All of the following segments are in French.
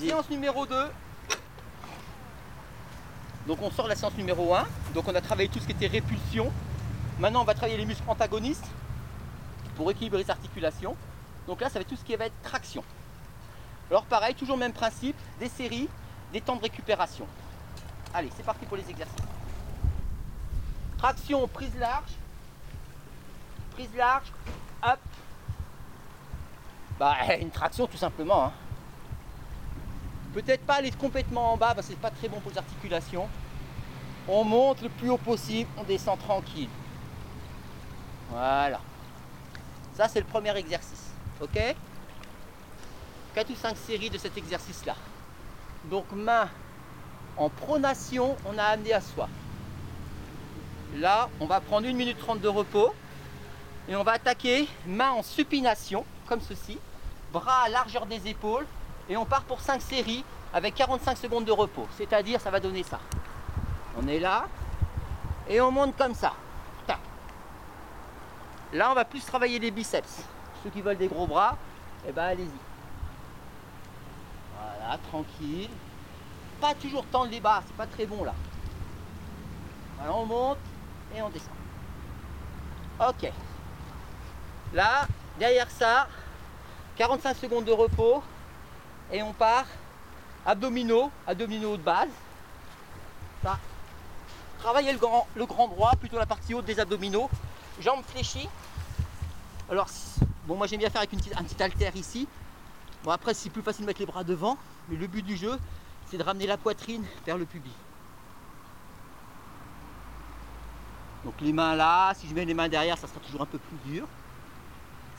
Séance numéro 2. Donc on sort la séance numéro 1. Donc on a travaillé tout ce qui était répulsion. Maintenant on va travailler les muscles antagonistes pour équilibrer les articulations. Donc là ça va être tout ce qui va être traction. Alors pareil, toujours le même principe, des séries, des temps de récupération. Allez, c'est parti pour les exercices. Traction, prise large, hop. Bah une traction tout simplement. Hein. Peut-être pas aller complètement en bas parce que c'est pas très bon pour les articulations. On monte le plus haut possible, on descend tranquille. Voilà. Ça c'est le premier exercice. Ok? 4 ou 5 séries de cet exercice-là. Donc main en pronation, on a amené à soi. Là, on va prendre 1 minute 30 de repos. Et on va attaquer main en supination, comme ceci. Bras à largeur des épaules. Et on part pour 5 séries avec 45 secondes de repos. C'est-à-dire, ça va donner ça. On est là. Et on monte comme ça. Tac. Là, on va plus travailler les biceps. Ceux qui veulent des gros bras, eh ben allez-y. Voilà, tranquille. Pas toujours tendre les bas, c'est pas très bon là. Voilà, on monte et on descend. Ok. Là, derrière ça, 45 secondes de repos. Et on part abdominaux de base. Ça. Travaillez le grand droit, plutôt la partie haute des abdominaux. Jambes fléchies. Alors, bon, moi j'aime bien faire avec un petit haltère ici. Bon, après c'est plus facile de mettre les bras devant. Mais le but du jeu, c'est de ramener la poitrine vers le pubis. Donc les mains là, si je mets les mains derrière, ça sera toujours un peu plus dur.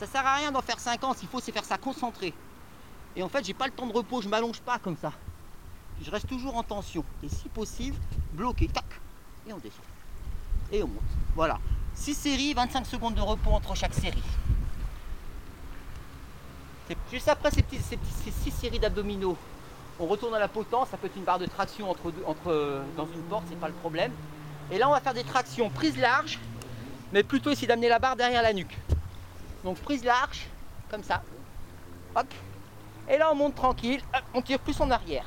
Ça sert à rien d'en faire 50, ce qu'il faut c'est faire ça concentré. Et en fait, j'ai pas le temps de repos, je m'allonge pas comme ça. Je reste toujours en tension. Et si possible, bloqué, tac, et on descend. Et on monte. Voilà. 6 séries, 25 secondes de repos entre chaque série. Juste après ces 6 séries d'abdominaux, on retourne à la potence. Ça peut être une barre de traction dans une porte, c'est pas le problème. Et là, on va faire des tractions prise large, mais plutôt essayer d'amener la barre derrière la nuque. Donc prise large, comme ça. Hop. Et là, on monte tranquille, hop, on tire plus en arrière.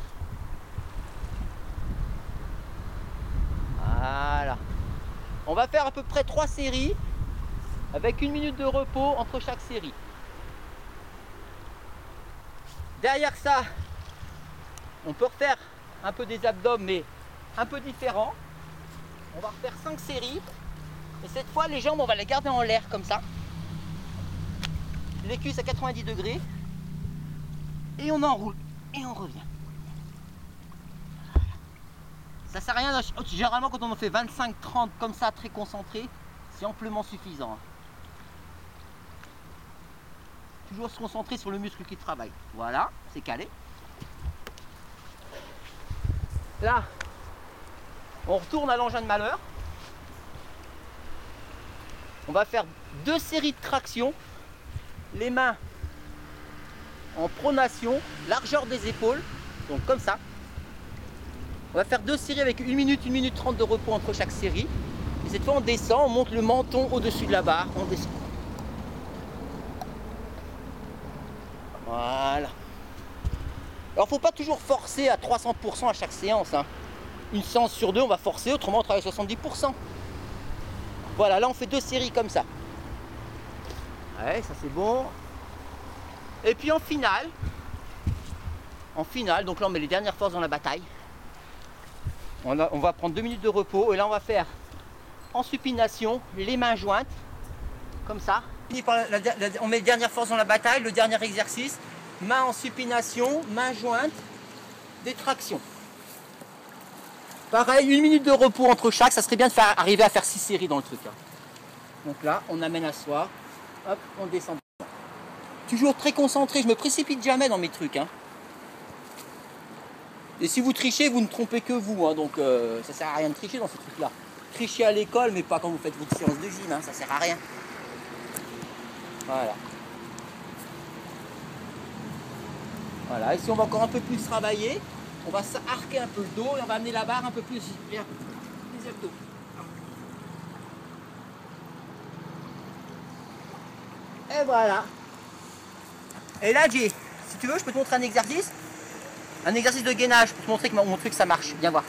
Voilà. On va faire à peu près 3 séries avec 1 minute de repos entre chaque série. Derrière ça, on peut refaire un peu des abdos, mais un peu différent. On va refaire 5 séries. Et cette fois, les jambes, on va les garder en l'air comme ça. Les cuisses à 90 degrés. Et on enroule. Et on revient. Voilà. Ça sert à rien. Généralement, quand on en fait 25-30 comme ça, très concentré, c'est amplement suffisant. Toujours se concentrer sur le muscle qui travaille. Voilà, c'est calé. Là, on retourne à l'engin de malheur. On va faire 2 séries de traction. Les mains en pronation, largeur des épaules, donc comme ça. On va faire 2 séries avec 1 minute 30 de repos entre chaque série. Et cette fois on descend, on monte le menton au-dessus de la barre, on descend. Voilà. Alors faut pas toujours forcer à 300% à chaque séance. Hein. Une séance sur 2 on va forcer, autrement on travaille 70%. Voilà, là on fait 2 séries comme ça. Ouais, ça c'est bon. Et puis en finale, donc là on met les dernières forces dans la bataille. On va prendre 2 minutes de repos et là on va faire en supination, les mains jointes, comme ça. On met les dernières forces dans la bataille, le dernier exercice, main en supination, main jointe, des tractions. Pareil, 1 minute de repos entre chaque, ça serait bien de arriver à faire 6 séries dans le truc. Hein. Donc là, on amène à soi, hop, on descend. Toujours très concentré, je me précipite jamais dans mes trucs. Hein. Et si vous trichez, vous ne trompez que vous, hein, donc ça sert à rien de tricher dans ces trucs-là. Trichez à l'école, mais pas quand vous faites votre séance de gym, hein, ça sert à rien. Voilà. Voilà, ici on va encore un peu plus travailler. On va arquer un peu le dos et on va amener la barre un peu plus vers les abdos. Et voilà. Et là, Jay, si tu veux, je peux te montrer un exercice. Un exercice de gainage pour te montrer que mon truc ça marche. Viens voir.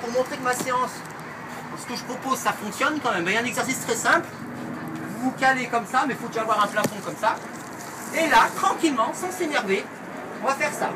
Pour montrer que ma séance, ce que je propose, ça fonctionne quand même. Il y a un exercice très simple. Vous vous calez comme ça, mais il faut déjà avoir un plafond comme ça. Et là, tranquillement, sans s'énerver, on va faire ça.